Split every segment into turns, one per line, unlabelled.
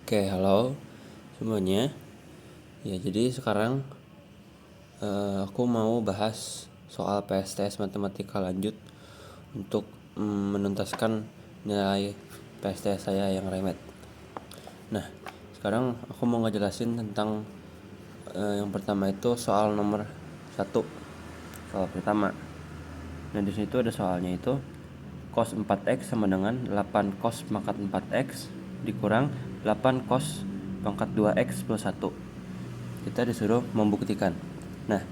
Oke, halo semuanya. Ya, jadi sekarang aku mau bahas soal PSTS Matematika lanjut untuk menuntaskan nilai PSTS saya yang remet. Nah, sekarang aku mau ngejelasin tentang yang pertama itu soal nomor 1. Soal pertama. Nah, di situ ada soalnya itu cos 4x sama dengan 8 cos pangkat 4x dikurang 8 cos pangkat 2x plus 1. Kita disuruh membuktikan. Nah,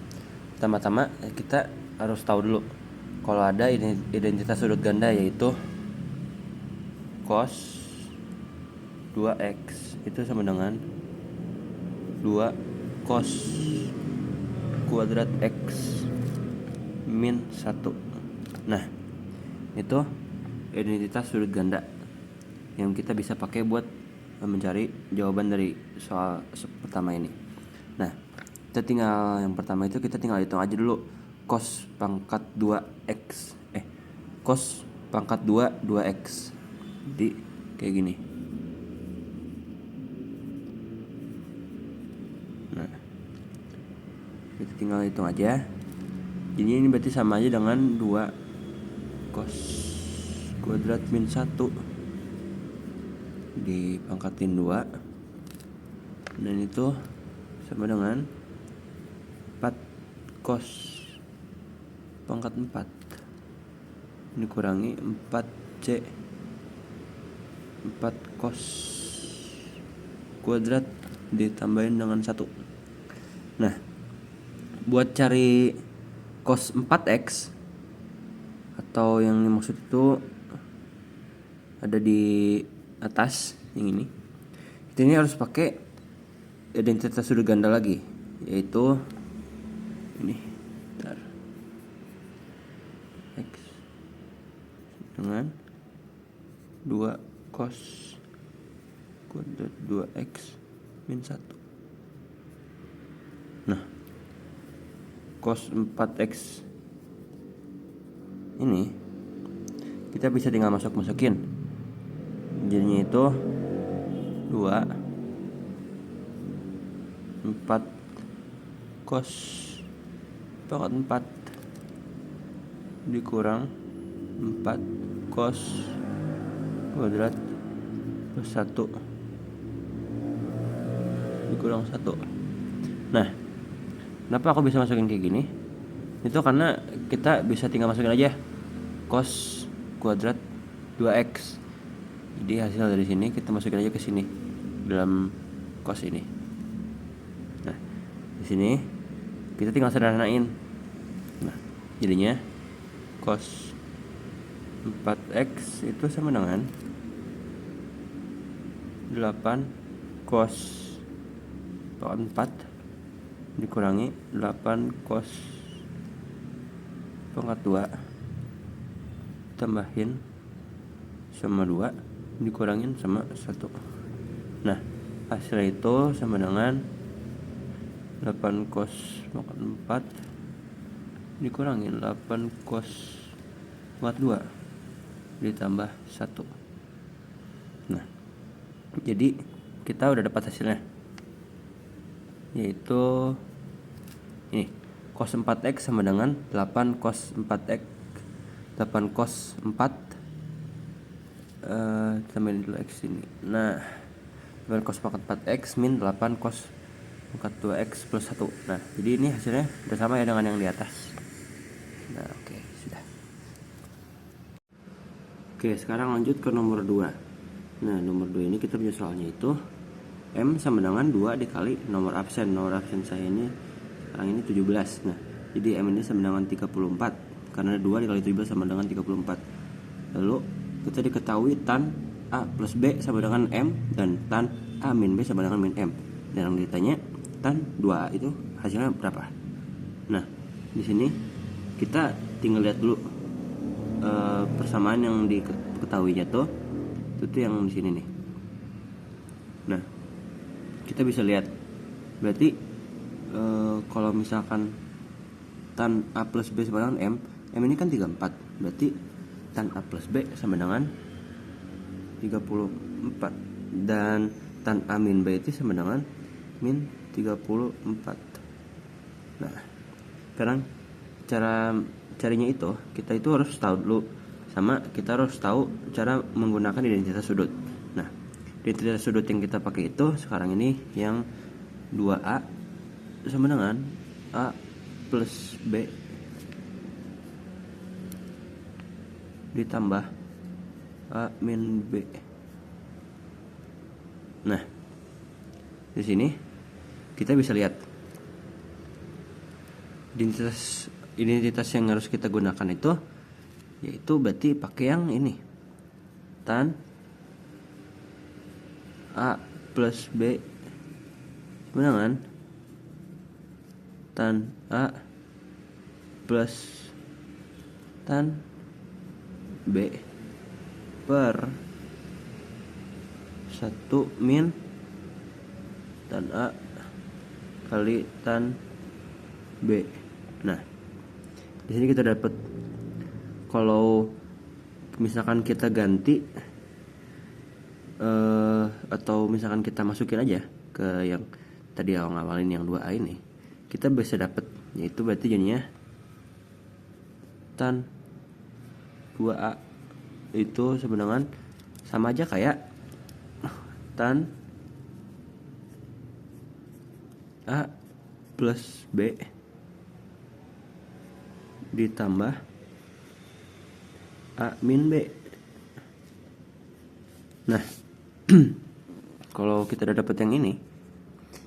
pertama-tama kita harus tahu dulu kalau ada identitas sudut ganda yaitu cos 2x itu sama dengan 2 cos kuadrat x min 1. Nah, itu identitas sudut ganda yang kita bisa pakai buat mencari jawaban dari soal pertama ini. Nah, kita tinggal yang pertama itu kita tinggal hitung aja dulu cos pangkat 2x cos pangkat 2x. Jadi kayak gini. Nah, kita tinggal hitung aja. Jadi ini berarti sama aja dengan 2 cos kuadrat min 1 dipangkatin 2, dan itu sama dengan 4 cos pangkat 4 dikurangi 4c 4 cos kuadrat ditambahin dengan 1. Nah, buat cari cos 4x atau yang dimaksud itu ada di atas yang ini, kita ini harus pakai identitas sudut ganda lagi, yaitu ini x dengan 2 cos kuadrat 2x min 1. Nah, cos 4x ini kita bisa tinggal masukin, jadinya itu 2 4 cos pangkat 4 dikurang 4 cos kuadrat plus 1 dikurang 1. Nah, kenapa aku bisa masukin kayak gini? Itu karena kita bisa tinggal masukin aja cos kuadrat 2x. Jadi hasil dari sini kita masukin aja ke sini dalam cos ini. Nah, di sini kita tinggal sederhanain. Nah, jadinya cos 4x itu sama dengan 8 cos pangkat 4 dikurangi 8 cos pangkat 2 tambahin sama 2 dikurangin sama 1. Nah, hasil itu sama dengan 8 cos pangkat 4 dikurangin 8 cos pangkat 2 ditambah 1. Nah, jadi kita udah dapat hasilnya, yaitu ini cos 4x sama dengan 8 cos 4x 8 cos 4 tambahin dulu x ini. Nah, 8 cos pangkat 4x min 8 cos pangkat 2x plus 1. Nah, jadi ini hasilnya udah sama ya dengan yang di atas. Nah, oke, sudah. Oke, sekarang lanjut ke nomor 2. Nah, nomor 2 ini kita punya soalnya itu M sama dengan 2 dikali nomor absen. Nomor absen saya ini sekarang ini 17. Nah, jadi M ini sama dengan 34 karena 2 dikali 17 sama dengan 34. Lalu kita diketahui tan A plus B sama dengan M dan tan A min B sama dengan min M. Dan yang ditanya tan 2A itu hasilnya berapa? Nah, di sini kita tinggal lihat dulu persamaan yang diketahuinya tuh itu yang di sini nih. Nah, kita bisa lihat berarti kalau misalkan tan A plus B sama dengan M ini kan 34, berarti tan A plus B sama dengan 34, dan tan A min B itu sama dengan min 34. Nah, sekarang cara carinya itu kita itu harus tahu dulu, sama kita harus tahu cara menggunakan identitas sudut. Nah, identitas sudut yang kita pakai itu sekarang ini yang 2A sama dengan A plus B ditambah A min B. Nah, di sini kita bisa lihat identitas yang harus kita gunakan itu yaitu berarti pakai yang ini, tan A plus B sama dengan tan A plus tan B per 1 min tan A kali tan B. Nah, di sini kita dapat kalau misalkan kita ganti atau misalkan kita masukin aja ke yang tadi awal-awalin yang 2A ini, kita bisa dapat yaitu berarti jadinya tan 2A itu sebenarnya sama aja kayak tan A plus B ditambah A min B. Nah, kalau kita udah dapet yang ini,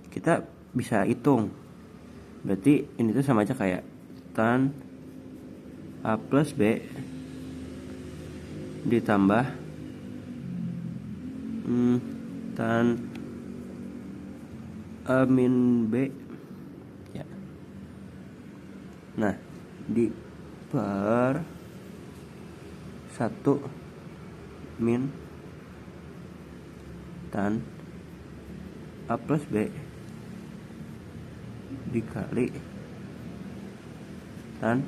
kita bisa hitung. Berarti ini tuh sama aja kayak tan A plus B ditambah tan A min B ya. Nah, di per 1 min tan A plus B dikali tan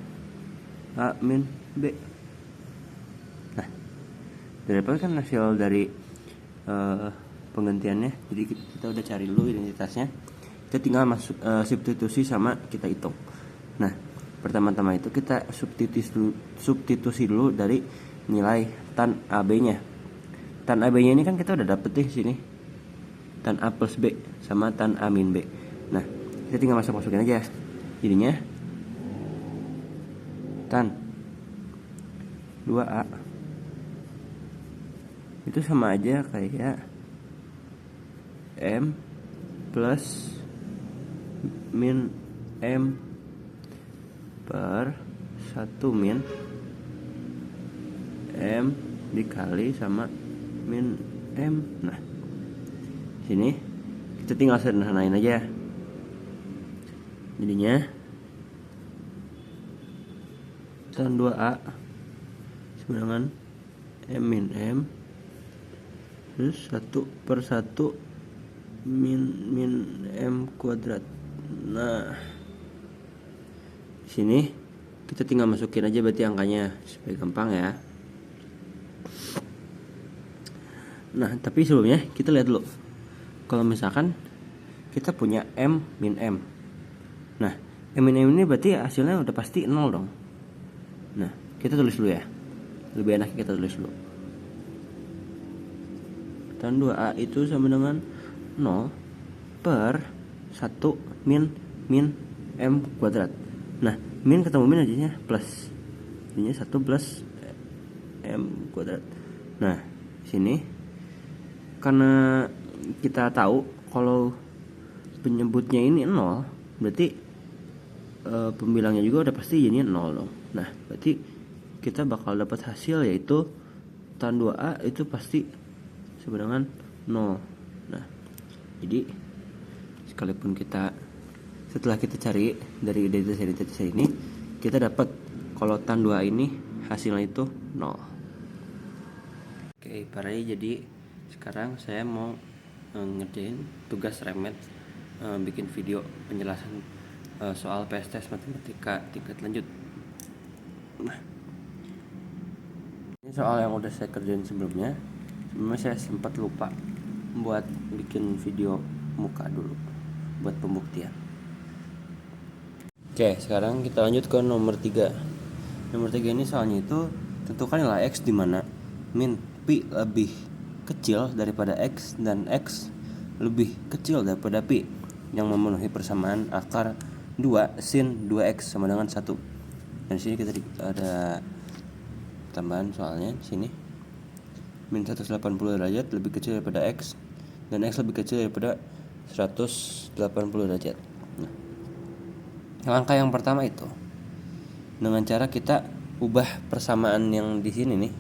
A min B. Nah, dapat kan hasil dari penggantiannya. Jadi kita udah cari dulu identitasnya, kita tinggal masuk substitusi sama kita hitung. Nah, pertama-tama itu kita substitusi dulu dari nilai tan AB nya. Tan AB nya ini kan kita udah dapet di sini, tan A plus B sama tan A min B. Nah, kita tinggal masukin aja. Jadinya tan 2A itu sama aja kayak M plus min M per 1 min M dikali sama min M. Nah, sini kita tinggal sederhanain aja. Jadinya tan 2A sama dengan M min M terus 1 per 1 min M kuadrat. Nah, sini kita tinggal masukin aja berarti angkanya supaya gampang ya. Nah, tapi sebelumnya kita lihat dulu. Kalau misalkan kita punya M min M. Nah, M min M ini berarti hasilnya udah pasti 0 dong. Nah, kita tulis dulu ya. Lebih enak kita tulis dulu. Tan 2A itu sama dengan 0 per 1 min M kuadrat. Nah, min ketemu min jadinya plus. Jadinya 1 plus M kuadrat. Nah, sini karena kita tahu kalau penyebutnya ini 0, berarti pembilangnya juga udah pasti jadinya 0 dong. Nah, berarti kita bakal dapat hasil yaitu tan 2A itu pasti sebenarnya 0. Nah, jadi sekalipun kita setelah kita cari dari identitas ini, kita dapat kalau tan 2A ini hasilnya itu 0. Oke, Parai, jadi sekarang saya mau ngerjain tugas remet, bikin video penjelasan soal PSTS matematika tingkat lanjut. Nah, ini soal yang udah saya kerjain sebelumnya saya sempat lupa buat bikin video muka dulu buat pembuktian. Oke, sekarang kita lanjut ke nomor 3. Nomor 3 ini soalnya itu tentukan nilai X di mana min pi lebih kecil daripada X dan X lebih kecil daripada pi yang memenuhi persamaan akar 2 sin 2X sama dengan 1. Dan di sini kita ada tambahan soalnya di sini. Min 180 derajat lebih kecil daripada X dan X lebih kecil daripada 180 derajat. Nah, langkah yang pertama itu dengan cara kita ubah persamaan yang di sini nih,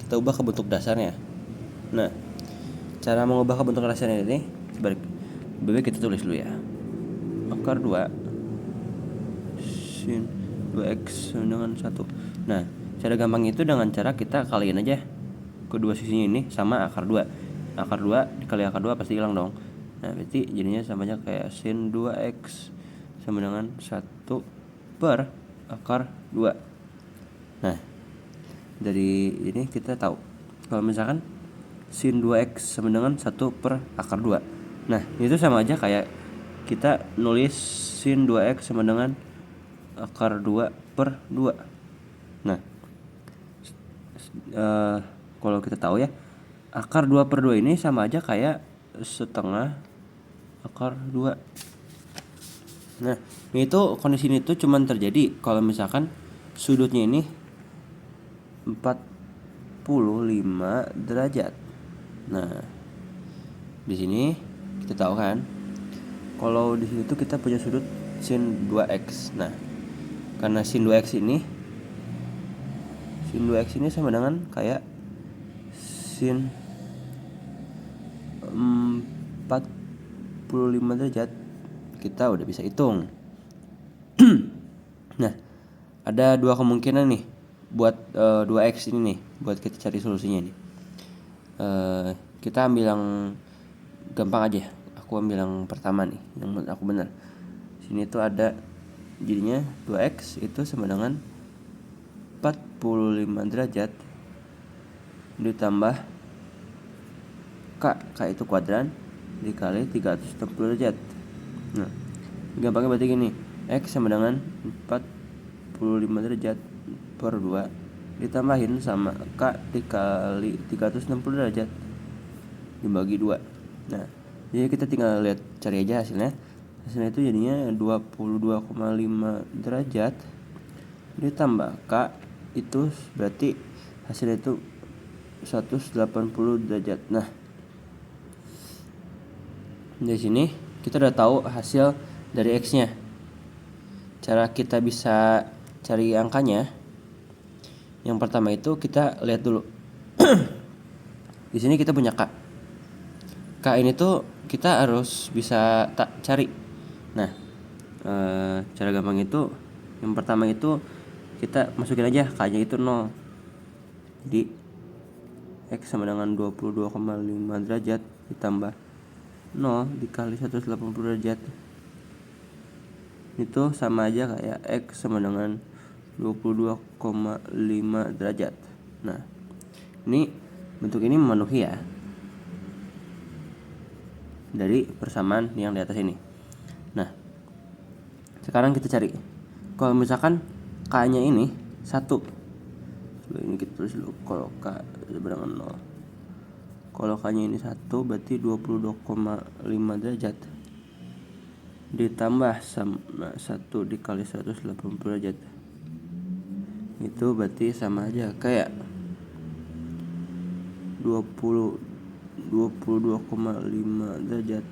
kita ubah ke bentuk dasarnya. Nah, cara mengubah ke bentuk dasarnya ini sebalik. Lebih kita tulis dulu ya. Akar 2 sin 2x dengan 1. Nah, cara gampang itu dengan cara kita kaliin aja kedua sisinya ini sama akar 2. Akar 2 dikali akar 2 pasti hilang dong. Nah, berarti jadinya sama aja kayak sin 2x sama dengan 1 per akar 2. Nah, dari ini kita tahu kalau misalkan sin 2x sama dengan 1 per akar 2. Nah, itu sama aja kayak kita nulis sin 2x sama dengan akar 2 per 2. Nah, kalau kita tahu ya, akar 2 per 2 ini sama aja kayak setengah akar 2. Nah, itu kondisi ini tuh cuman terjadi kalau misalkan sudutnya ini 45 derajat. Nah, di sini kita tahu kan, kalau di sini tuh kita punya sudut sin 2x. Nah, karena sin 2x ini sama dengan kayak sin 45 derajat. Kita udah bisa hitung. Nah, ada dua kemungkinan nih buat 2x ini nih, buat kita cari solusinya nih. Kita ambil yang gampang aja. Aku ambil yang pertama nih, yang menurut aku benar. Sini tuh ada jadinya 2x itu sama dengan 45 derajat ditambah K itu kuadran dikali 360 derajat. Nah, gampangnya berarti gini, X sama dengan 45 derajat per 2 ditambahin sama K dikali 360 derajat dibagi 2. Nah, jadi kita tinggal lihat, cari aja hasilnya. Hasilnya itu jadinya 22,5 derajat ditambah K itu berarti hasilnya itu 180 derajat. Nah, dari sini kita udah tahu hasil dari X-nya. Cara kita bisa cari angkanya, yang pertama itu kita lihat dulu. Di sini kita punya K. K ini tuh kita harus bisa cari. Nah, cara gampang itu yang pertama itu kita masukin aja K-nya itu 0. Jadi X sama dengan 22,5 derajat ditambah 0 dikali 180 derajat itu sama aja kayak X sama dengan 22,5 derajat. Nah, ini bentuk ini memenuhi ya dari persamaan yang di atas ini. Nah, sekarang kita cari kalau misalkan K-nya ini 1. Ini kita tulis dulu, kalau K sama dengan 0. Kalau K-nya ini 1 berarti 22,5 derajat ditambah sama 1 dikali 180 derajat. Itu berarti sama aja kayak 22,5 derajat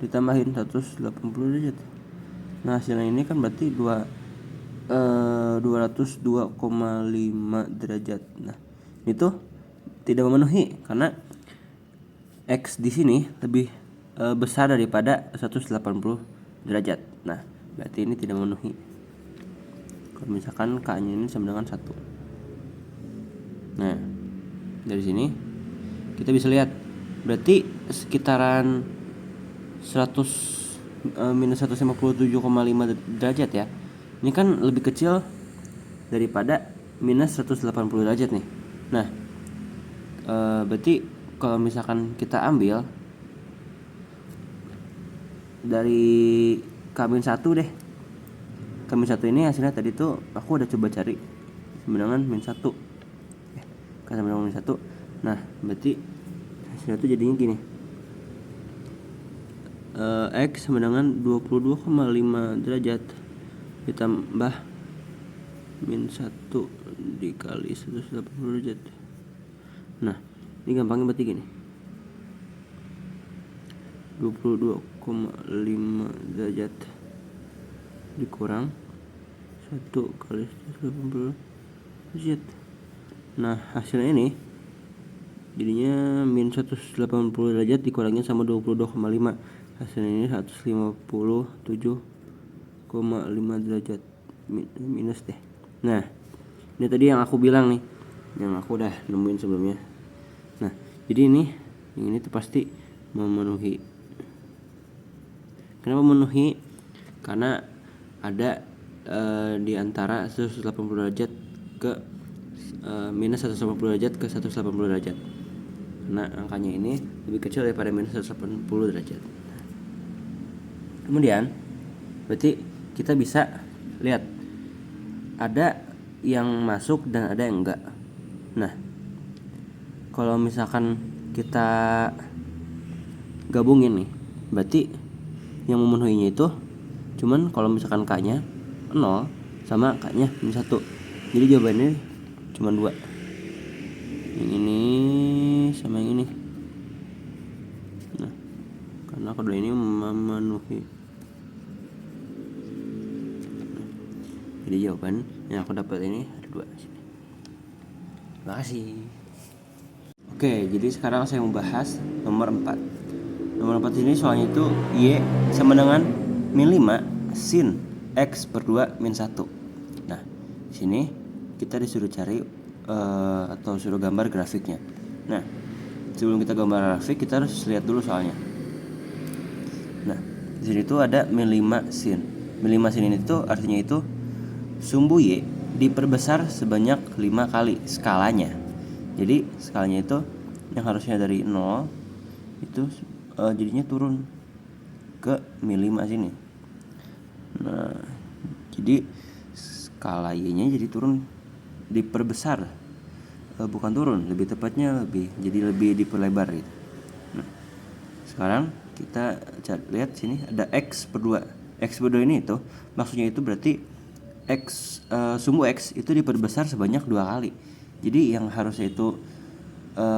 ditambahin 180 derajat. Nah, hasilnya ini kan berarti 202,5 derajat. Nah, itu tidak memenuhi karena X di sini lebih besar daripada 180 derajat. Nah, berarti ini tidak memenuhi. Kalau misalkan K-nya ini sama dengan 1. Nah, dari sini kita bisa lihat berarti sekitaran 157,5 derajat ya. Ini kan lebih kecil daripada minus 180 derajat nih. Nah, berarti kalau misalkan kita ambil dari K-1 deh. K-1 ini hasilnya tadi tuh aku udah coba cari sama dengan -1. K sama dengan -1. Nah, berarti hasilnya tuh jadinya gini. X sama dengan 22,5 derajat ditambah -1 dikali 180 derajat. Nah, ini gampangnya berarti gini. 22,5 derajat dikurang 1 kali 180 derajat. Nah, hasilnya ini jadinya -180 derajat dikurangin sama 22,5. Hasilnya ini 157,5 derajat minus deh. Nah, ini tadi yang aku bilang nih, yang aku udah nemuin sebelumnya. Nah, jadi ini yang ini tuh pasti memenuhi. Kenapa memenuhi? Karena ada di antara 180 derajat ke minus 180 derajat ke 180 derajat. Karena angkanya ini lebih kecil daripada minus 180 derajat. Kemudian berarti kita bisa lihat ada yang masuk dan ada yang enggak. Nah, kalau misalkan kita gabungin nih, berarti yang memenuhinya itu cuman kalau misalkan K-nya 0 sama K-nya -1. Jadi jawabannya cuman 2. Yang ini sama yang ini. Nah, karena kedua ini memenuhi. Jadi jawaban yang aku dapat ini ada 2 di sini. Terima kasih. Oke, jadi sekarang saya membahas nomor 4. Nomor 4 ini soalnya itu Y sama dengan -5 sin X per 2 -1. Nah, di sini kita disuruh cari atau suruh gambar grafiknya. Nah, sebelum kita gambar grafik kita harus lihat dulu soalnya. Nah, di sini tuh ada -5 sin. -5 sin ini tuh artinya itu sumbu Y diperbesar sebanyak 5 kali skalanya. Jadi skalanya itu yang harusnya dari 0 itu jadinya turun ke -5 sini. Nah, jadi skala Y-nya jadi turun, diperbesar, bukan turun, lebih tepatnya jadi lebih diperlebar gitu. Nah, sekarang kita lihat sini ada X per 2. X per 2 ini itu maksudnya itu berarti sumbu X itu diperbesar sebanyak 2 kali. Jadi yang harusnya itu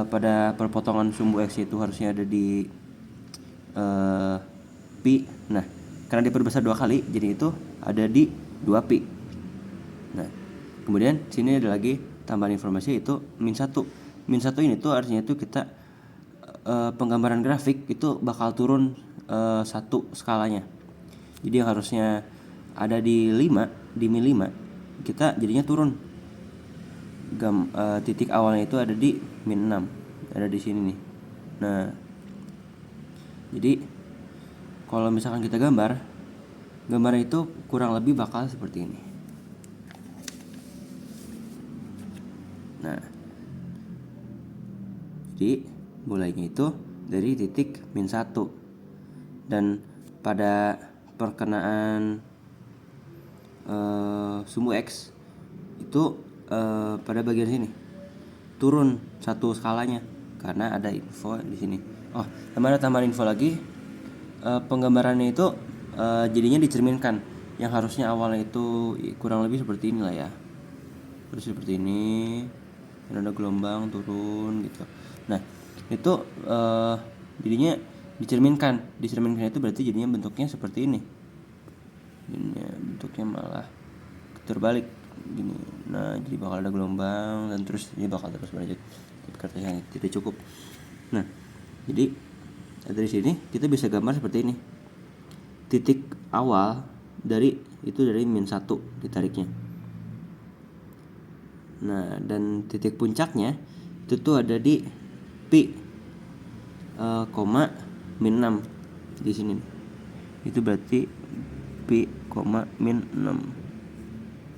pada perpotongan sumbu X itu harusnya ada di pi. Nah, karena diperbesar 2 kali, jadi itu ada di 2 pi. Nah, kemudian sini ada lagi tambahan informasi itu -1. -1 ini tuh artinya itu kita penggambaran grafik itu bakal turun 1 skalanya. Jadi yang harusnya ada di 5, di -5, kita jadinya turun. Titik awalnya itu ada di -6, ada di sini nih. Nah, jadi kalau misalkan kita gambarnya itu kurang lebih bakal seperti ini. Nah, jadi mulainya itu dari titik -1, dan pada perkenaan sumbu X itu pada bagian sini turun 1 skalanya karena ada info di sini. Oh, tambahan info lagi, penggambarannya itu jadinya dicerminkan. Yang harusnya awalnya itu kurang lebih seperti inilah ya. Terus seperti ini, dan ada gelombang turun gitu. Nah, itu jadinya dicerminkan itu berarti jadinya bentuknya seperti ini. Jadinya bentuknya malah terbalik gini. Nah, jadi bakal ada gelombang dan terus ini bakal terus berlanjut. Katanya tidak cukup. Nah, jadi dari sini kita bisa gambar seperti ini. Titik awal dari -1 ditariknya. Nah, dan titik puncaknya itu tuh ada di pi koma -6 di sini. Itu berarti pi koma -6.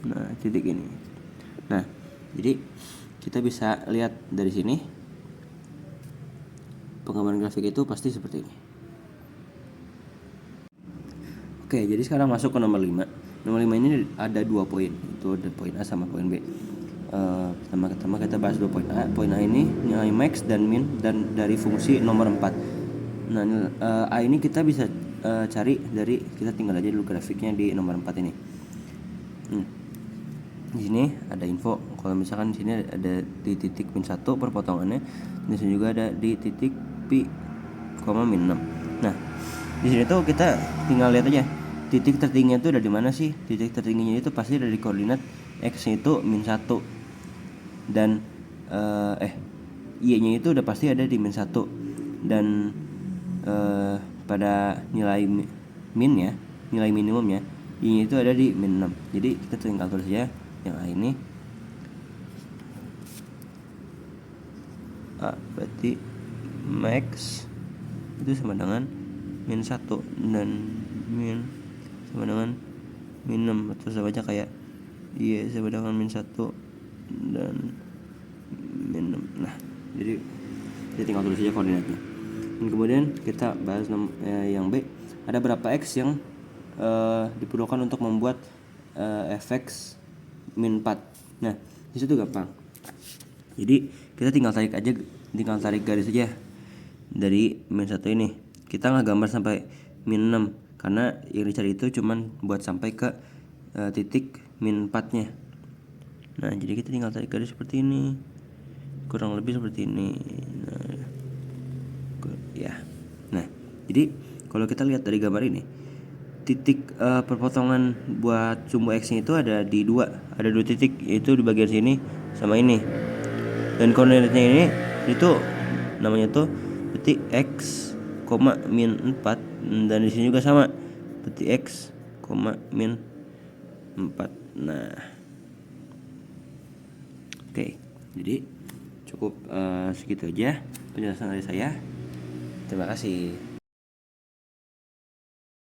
Nah, titik ini. Nah, jadi kita bisa lihat dari sini penggambaran grafik itu pasti seperti ini. Oke, jadi sekarang masuk ke nomor 5. Nomor 5 ini ada 2 poin, itu ada poin A sama poin B. Pertama kita bahas dulu poin A. Poin A ini nilai max dan min dan dari fungsi nomor 4. Nah, A ini kita bisa cari dari, kita tinggal aja dulu grafiknya di nomor 4 ini. Di sini ada info kalau misalkan di sini ada di titik min 1 perpotongannya, di sini juga ada di titik pi, min 6. Nah, di sini tuh kita tinggal lihat aja titik tertingginya itu ada di mana sih. Titik tertingginya itu pasti dari koordinat x-nya itu min 1 dan y-nya itu udah pasti ada di min 1 dan pada nilai min-nya, nilai minimumnya y-nya itu ada di min 6. Jadi kita tinggal tulis aja yang A ini. A berarti max itu sama dengan min 1 dan min sama dengan min 6, atau sama aja kayak y sama dengan min 1 dan min 6. Nah, jadi kita tinggal tulis aja koordinatnya. Dan kemudian kita bahas yang B. Ada berapa x yang diperlukan untuk membuat fx min 4. Nah, disitu gampang. Jadi kita tinggal tarik garis aja dari min 1 ini. Kita nggak gambar sampai min 6 karena yang dicari itu cuman buat sampai ke titik min 4 nya. Nah, jadi kita tinggal tarik garis seperti ini, kurang lebih seperti ini. Nah, jadi kalau kita lihat dari gambar ini, titik perpotongan buat sumbu x nya itu ada di ada dua titik, yaitu di bagian sini sama ini. Dan koordinatnya ini itu namanya tuh berarti x, min 4, dan di sini juga sama berarti x, min 4. Nah, oke, jadi cukup segitu aja penjelasan dari saya. Terima kasih.